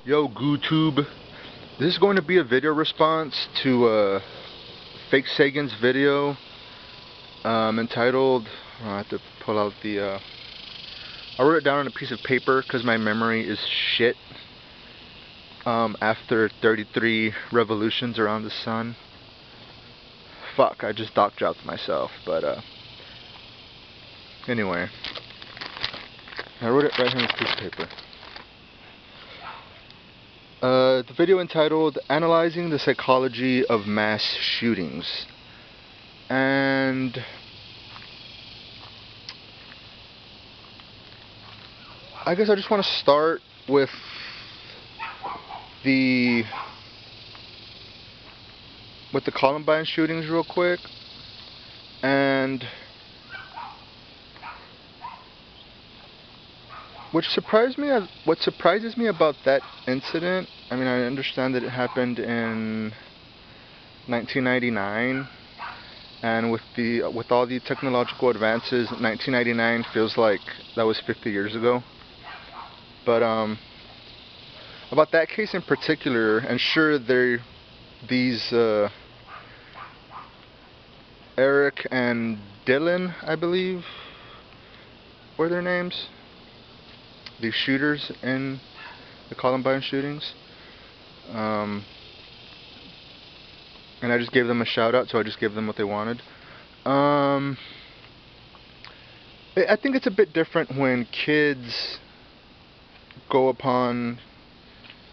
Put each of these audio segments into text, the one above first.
Yo, GooTube. This is going to be a video response to FakeSaganz video entitled, I have to pull out the, I wrote it down on a piece of paper because my memory is shit after 33 revolutions around the sun. Fuck, I just doc dropped myself, but anyway. I wrote it right here on this piece of paper. The video entitled Analyzing the Psychology of Mass Shootings. And I guess I just want to start with the Columbine shootings real quick. And what surprises me about that incident, I mean, I understand that it happened in 1999, and with all the technological advances, 1999 feels like that was 50 years ago. But about that case in particular, and sure, these Eric and Dylan, I believe, were their names. The shooters in the Columbine shootings, and I just gave them a shout out, so I just gave them what they wanted. I think it's a bit different when kids go upon,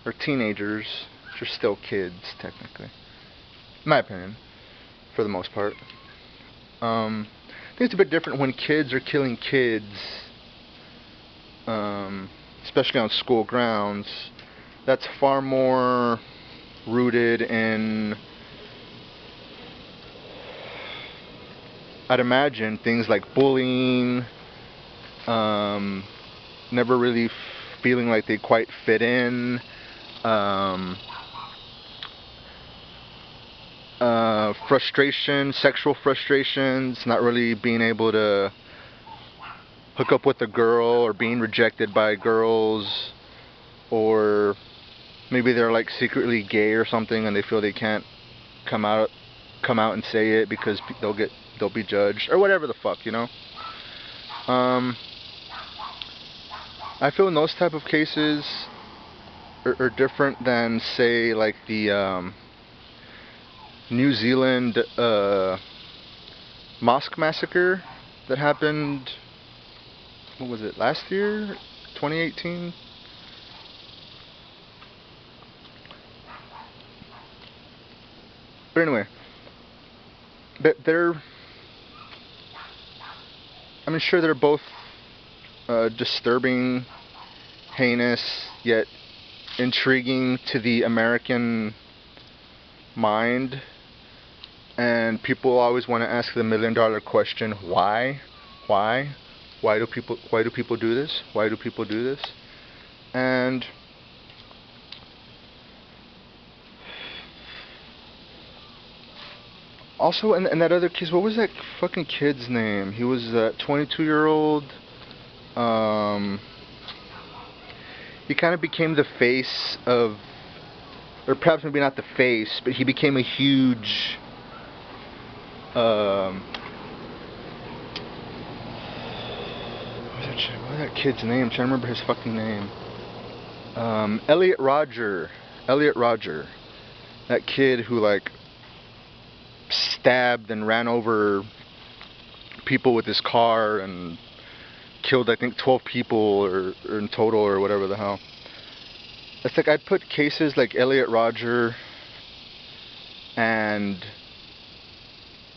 or teenagers, which are still kids technically, in my opinion, for the most part. I think it's a bit different when kids are killing kids, especially on school grounds. That's far more rooted in, I'd imagine, things like bullying, never really feeling like they quite fit in, frustration, sexual frustrations, not really being able to hook up with a girl, or being rejected by girls, or maybe they're like secretly gay or something and they feel they can't come out and say it because they'll be judged, or whatever the fuck, you know. I feel in those type of cases are different than, say, like the New Zealand mosque massacre that happened, what was it, last year? 2018? But anyway, I mean, sure, they're both disturbing, heinous, yet intriguing to the American mind. And people always want to ask the million-dollar question: why? Why do people do this? Why do people do this? And also, in that other case, what was that fucking kid's name? He was a 22-year-old. He kind of became the face of, or perhaps maybe not the face, but he became a huge what was that kid's name? I'm trying to remember his fucking name. Elliot Rodger. That kid who, like, stabbed and ran over people with his car and killed, I think, 12 people or in total, or whatever the hell. It's like I'd put cases like Elliot Rodger and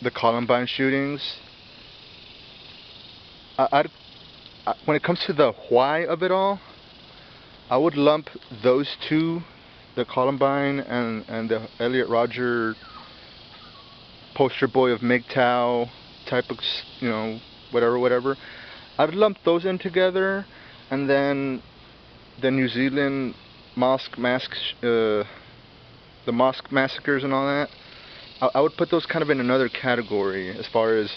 the Columbine shootings. When it comes to the why of it all, I would lump those two, the Columbine and the Elliot Rodger poster boy of MGTOW type of, you know, whatever. I'd lump those in together, and then the New Zealand the mosque massacres and all that. I would put those kind of in another category as far as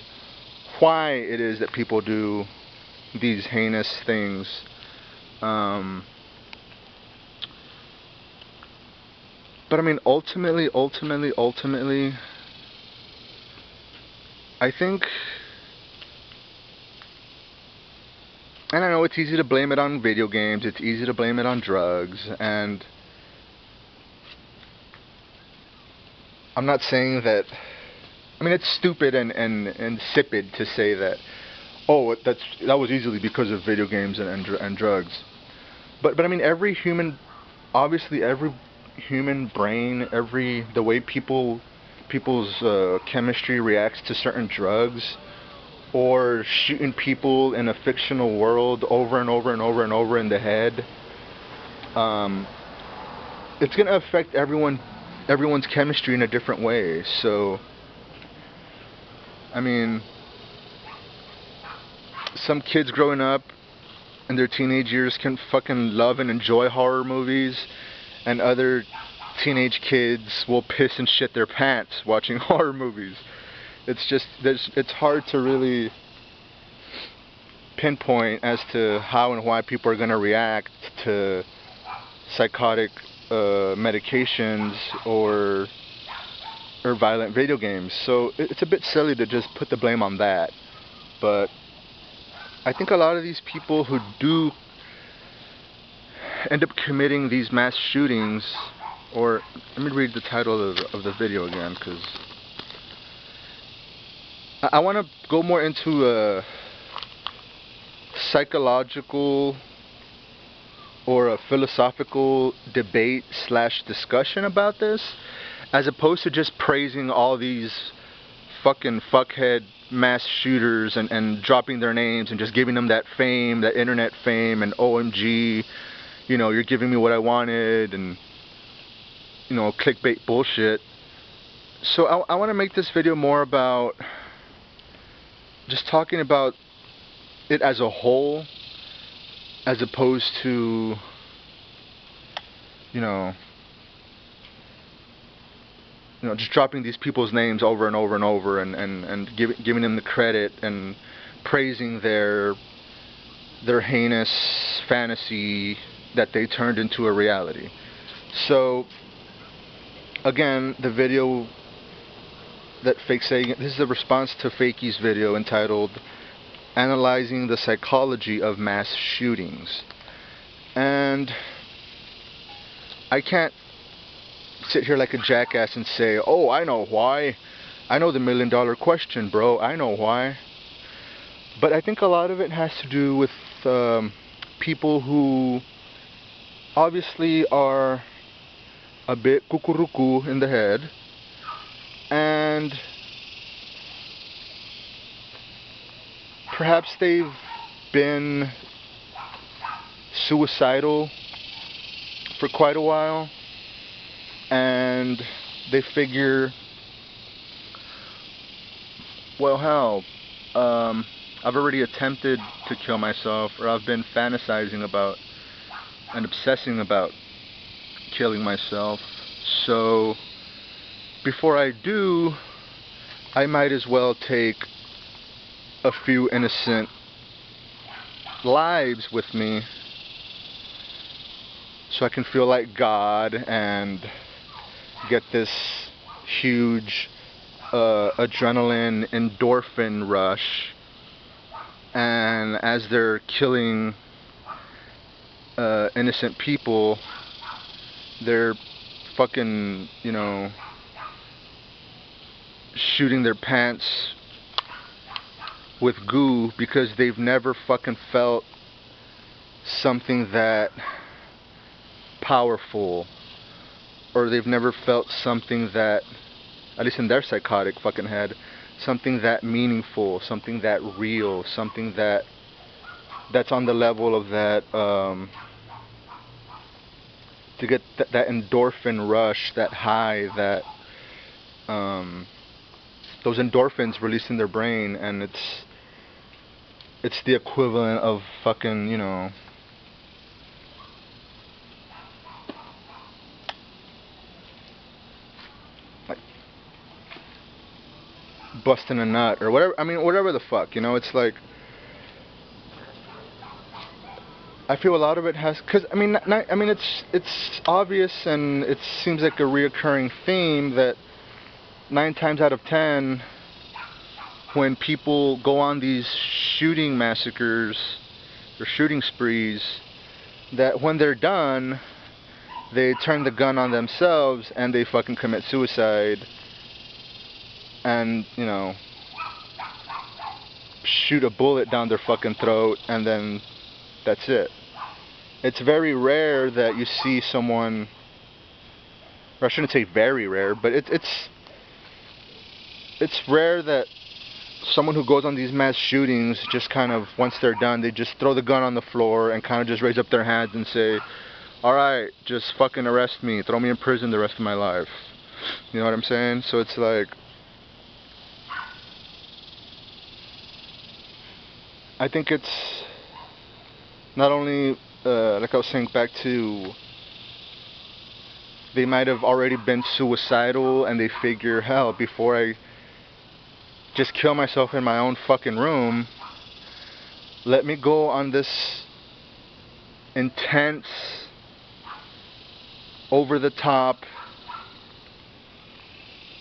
why it is that people do these heinous things. But I mean, ultimately, I think, and I know it's easy to blame it on video games, it's easy to blame it on drugs, and I'm not saying that, I mean, it's stupid and insipid to say that, oh, that was easily because of video games and drugs. But I mean, every human, obviously every human brain, the way people's chemistry reacts to certain drugs, or shooting people in a fictional world over and over and over and over in the head, it's gonna affect everyone's chemistry in a different way. So, I mean, some kids growing up in their teenage years can fucking love and enjoy horror movies, and other teenage kids will piss and shit their pants watching horror movies. It's just, it's hard to really pinpoint as to how and why people are going to react to psychotic medications or violent video games. So it's a bit silly to just put the blame on that. But I think a lot of these people who do end up committing these mass shootings, or let me read the title of the video again, because I want to go more into a psychological or a philosophical debate / discussion about this, as opposed to just praising all these fucking fuckhead mass shooters and dropping their names and just giving them that fame, that internet fame, and OMG, you know, you're giving me what I wanted, and, you know, clickbait bullshit. So I want to make this video more about just talking about it as a whole, as opposed to, you know, just dropping these people's names over and over and over, and giving them the credit and praising their heinous fantasy that they turned into a reality. So, again, the video that FakeSaganz, this is a response to Fakey's video entitled Analyzing the Psychology of Mass Shootings. And I can't sit here like a jackass and say, oh, I know why. I know the $1 million question, bro. I know why. But I think a lot of it has to do with people who obviously are a bit kukuruku in the head, and perhaps they've been suicidal for quite a while, and they figure, well, hell, I've already attempted to kill myself, or I've been fantasizing about and obsessing about killing myself, so before I do, I might as well take a few innocent lives with me so I can feel like God and get this huge adrenaline endorphin rush. And as they're killing innocent people, they're fucking, you know, shooting their pants with goo because they've never fucking felt something that powerful, or they've never felt something that, at least in their psychotic fucking head, something that meaningful, something that real, something that's on the level of that, to get that endorphin rush, that high, that those endorphins released in their brain, and it's the equivalent of fucking, you know, like busting a nut or whatever. I mean, whatever the fuck, you know. It's like, I feel a lot of it has, because I mean, I mean, it's obvious, and it seems like a reoccurring theme that 9 times out of 10, when people go on these shooting massacres or shooting sprees, that when they're done, they turn the gun on themselves and they fucking commit suicide, and you know, shoot a bullet down their fucking throat, and then that's it. It's very rare that you see someone, or I shouldn't say very rare, but it's rare that someone who goes on these mass shootings just kind of, once they're done, they just throw the gun on the floor and kind of just raise up their hands and say, alright, just fucking arrest me, throw me in prison the rest of my life. You know what I'm saying? So it's like, I think it's not only, like I was saying, back to, they might have already been suicidal and they figure, hell, before I just kill myself in my own fucking room, let me go on this intense, over the top,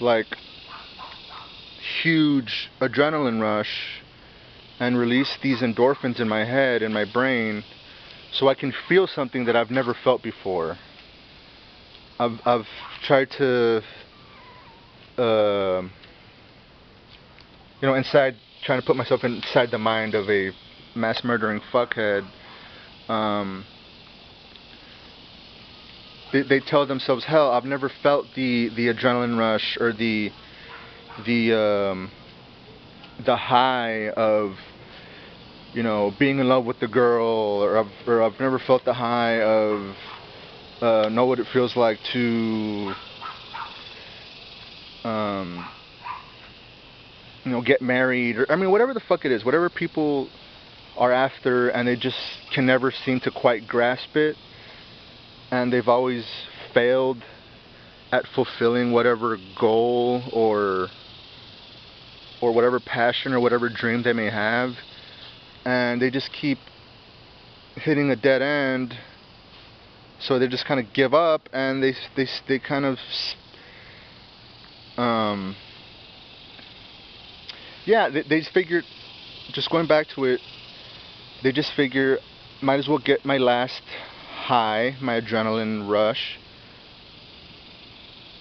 like huge adrenaline rush and release these endorphins in my head and my brain so I can feel something that I've never felt before. I've tried to you know, trying to put myself inside the mind of a mass murdering fuckhead. They tell themselves, hell, I've never felt the adrenaline rush or the high of, you know, being in love with the girl, or I've never felt the high of know what it feels like to you know, get married, or I mean, whatever the fuck it is, whatever people are after, and they just can never seem to quite grasp it, and they've always failed at fulfilling whatever goal or whatever passion or whatever dream they may have, and they just keep hitting a dead end, so they just kind of give up, and they kind of yeah, they just figured, just going back to it, they just figure, might as well get my last high, my adrenaline rush,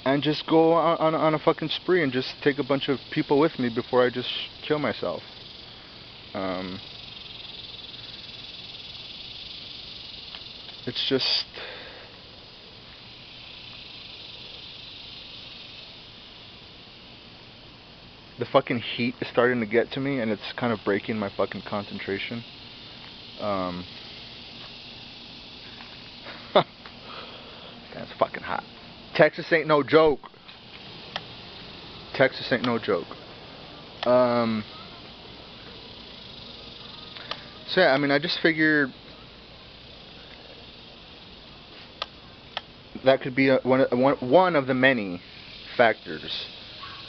and just go on a fucking spree and just take a bunch of people with me before I just kill myself. It's just, the fucking heat is starting to get to me, and it's kind of breaking my fucking concentration. It's fucking hot. Texas ain't no joke. Texas ain't no joke. So yeah, I mean, I just figured that could be one of the many factors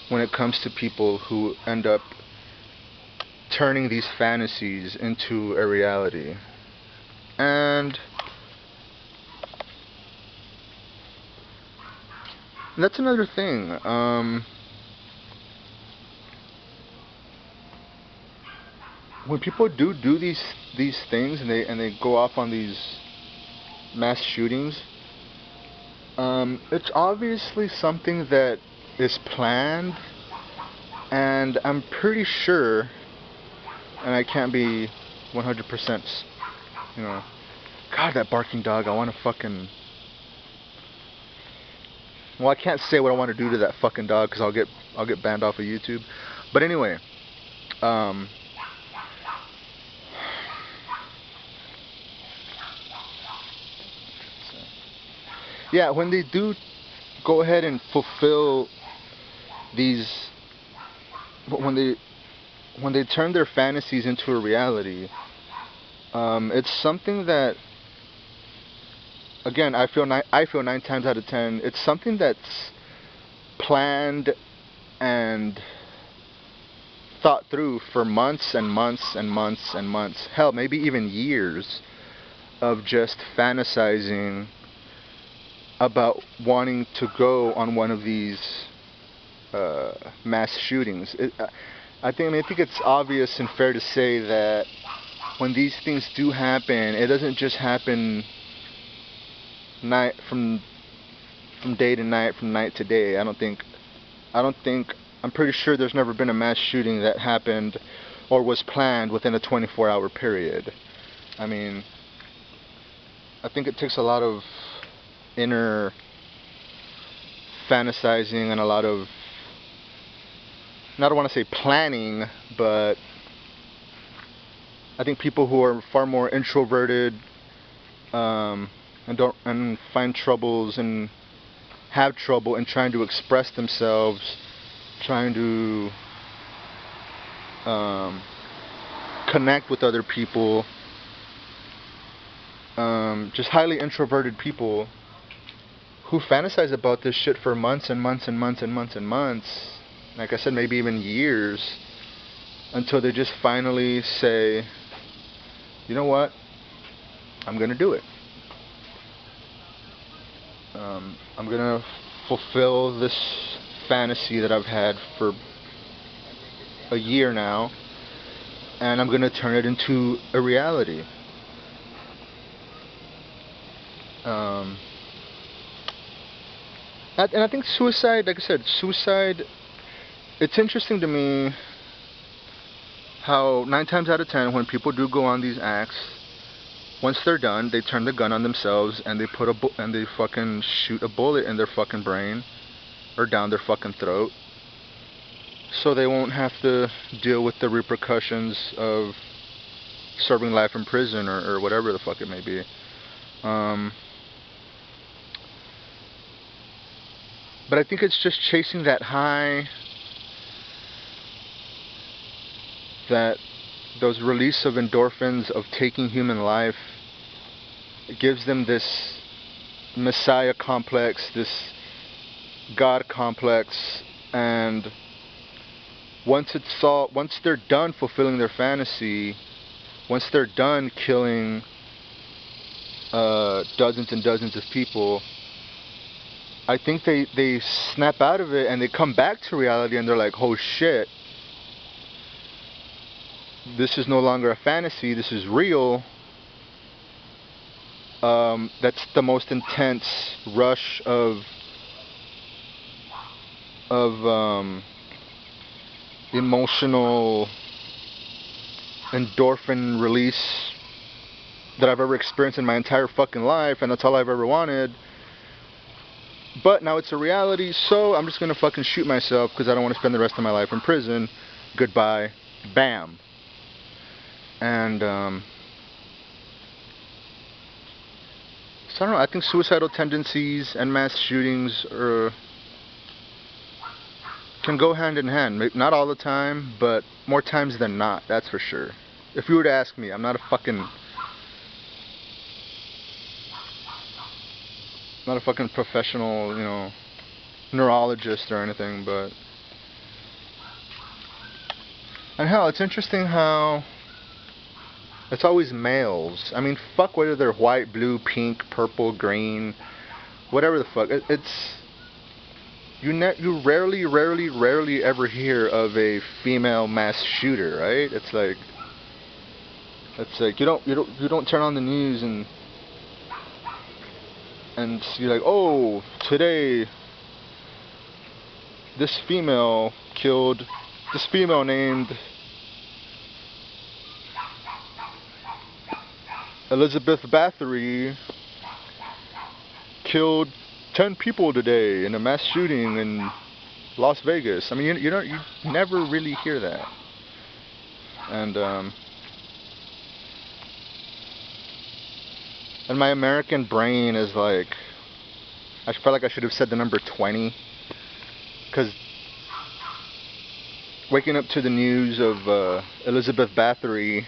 when it comes to people who end up turning these fantasies into a reality. And that's another thing. When people do these things, and they go off on these mass shootings, it's obviously something that is planned, and I'm pretty sure, and I can't be 100%, you know, God, that barking dog, I want to fucking, well, I can't say what I want to do to that fucking dog, because I'll get banned off of YouTube. But anyway, yeah, when they do go ahead and fulfill these, when they turn their fantasies into a reality, it's something that, again, I feel 9 times out of 10, it's something that's planned and thought through for months and months and months and months, hell, maybe even years. of just fantasizing about wanting to go on one of these mass shootings. I think it's obvious and fair to say that when these things do happen, it doesn't just happen night from day to night, from night to day. I'm pretty sure there's never been a mass shooting that happened or was planned within a 24-hour period. I mean, I think it takes a lot of inner fantasizing and a lot of, I don't want to say planning, but I think people who are far more introverted and find troubles and have trouble in trying to express themselves, trying to connect with other people, just highly introverted people who fantasize about this shit for months and months and months and months and months, like I said, maybe even years, until they just finally say, you know what, I'm gonna do it. I'm gonna fulfill this fantasy that I've had for a year now, and I'm gonna turn it into a reality. And I think suicide, like I said, it's interesting to me how 9 times out of 10 when people do go on these acts, once they're done, they turn the gun on themselves and they they fucking shoot a bullet in their fucking brain or down their fucking throat, so they won't have to deal with the repercussions of serving life in prison or whatever the fuck it may be. But I think it's just chasing that high, those release of endorphins of taking human life. It gives them this messiah complex, this God complex, and once they're done fulfilling their fantasy, once they're done killing dozens and dozens of people, I think they snap out of it and they come back to reality and they're like, oh shit, this is no longer a fantasy, this is real. That's the most intense rush of emotional endorphin release that I've ever experienced in my entire fucking life, and that's all I've ever wanted. But now it's a reality, so I'm just gonna fucking shoot myself because I don't want to spend the rest of my life in prison. Goodbye. Bam. And so I don't know, I think suicidal tendencies and mass shootings can go hand in hand. Not all the time, but more times than not, that's for sure. If you were to ask me, I'm not a fucking professional, neurologist or anything, but... And hell, it's interesting how it's always males. I mean, fuck whether they're white, blue, pink, purple, green, whatever the fuck. You rarely ever hear of a female mass shooter, right? It's like you don't turn on the news and see like, oh, today this female named Elizabeth Bathory killed 10 people today in a mass shooting in Las Vegas. I mean, you never really hear that. And my American brain is like, I felt like I should have said the number 20, because waking up to the news of Elizabeth Bathory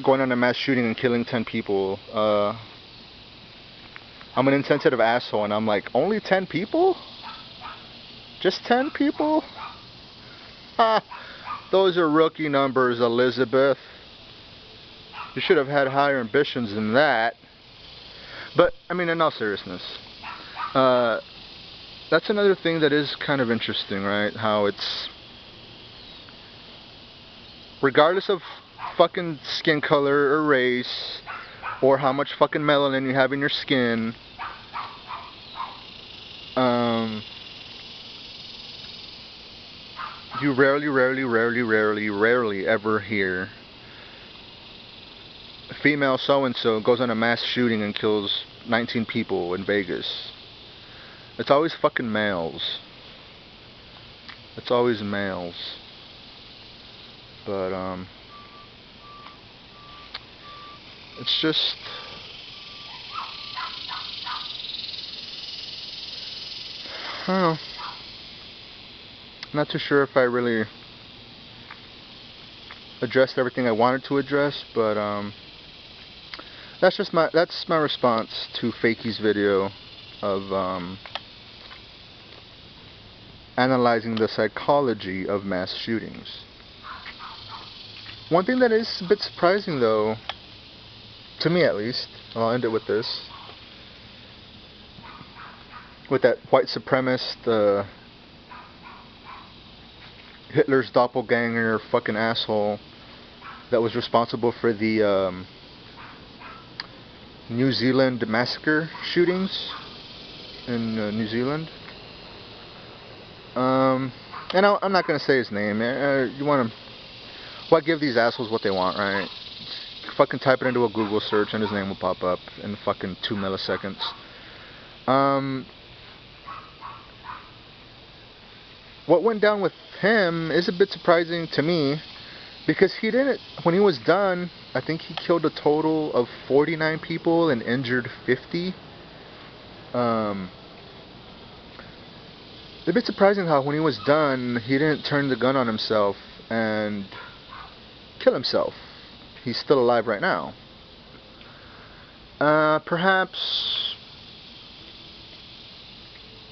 going on a mass shooting and killing 10 people, I'm an insensitive asshole, and I'm like, only 10 people? Just 10 people? Ha! Those are rookie numbers, Elizabeth. You should have had higher ambitions than that. But, I mean, in all seriousness, that's another thing that is kind of interesting, right? How it's, regardless of fucking skin color or race, or how much fucking melanin you have in your skin, you rarely ever hear female so-and-so goes on a mass shooting and kills 19 people in Vegas. It's always fucking males. It's always males. But, it's just, I don't know. I'm not too sure if I really addressed everything I wanted to address, but that's my response to Fakey's video of analyzing the psychology of mass shootings. One thing that is a bit surprising, though, to me at least, and I'll end it with this, with that white supremacist, Hitler's doppelganger fucking asshole that was responsible for the New Zealand massacre shootings in New Zealand. And I'm not gonna say his name. You want to? Why give these assholes what they want, right? Fucking type it into a Google search and his name will pop up in fucking 2 milliseconds. What went down with him is a bit surprising to me, because he didn't, when he was done, I think he killed a total of 49 people and injured 50. It's a bit surprising how when he was done, he didn't turn the gun on himself and kill himself. He's still alive right now. Perhaps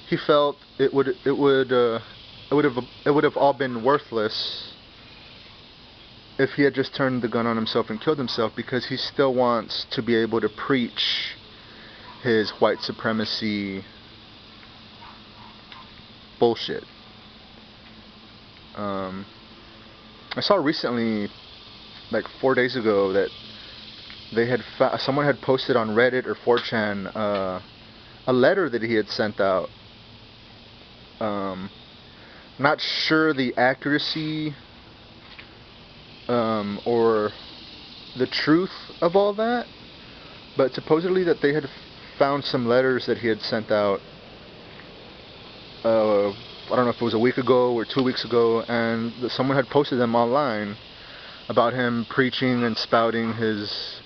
he felt it would have all been worthless if he had just turned the gun on himself and killed himself, because he still wants to be able to preach his white supremacy bullshit. I saw recently, like 4 days ago, that they had someone had posted on Reddit or 4chan a letter that he had sent out. Not sure the accuracy or the truth of all that, but supposedly that they had found some letters that he had sent out, I don't know if it was a week ago or 2 weeks ago, and someone had posted them online about him preaching and spouting his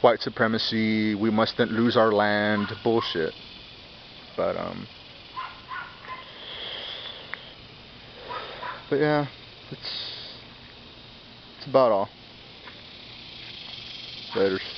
white supremacy, we mustn't lose our land bullshit. But yeah, it's about all. Laters.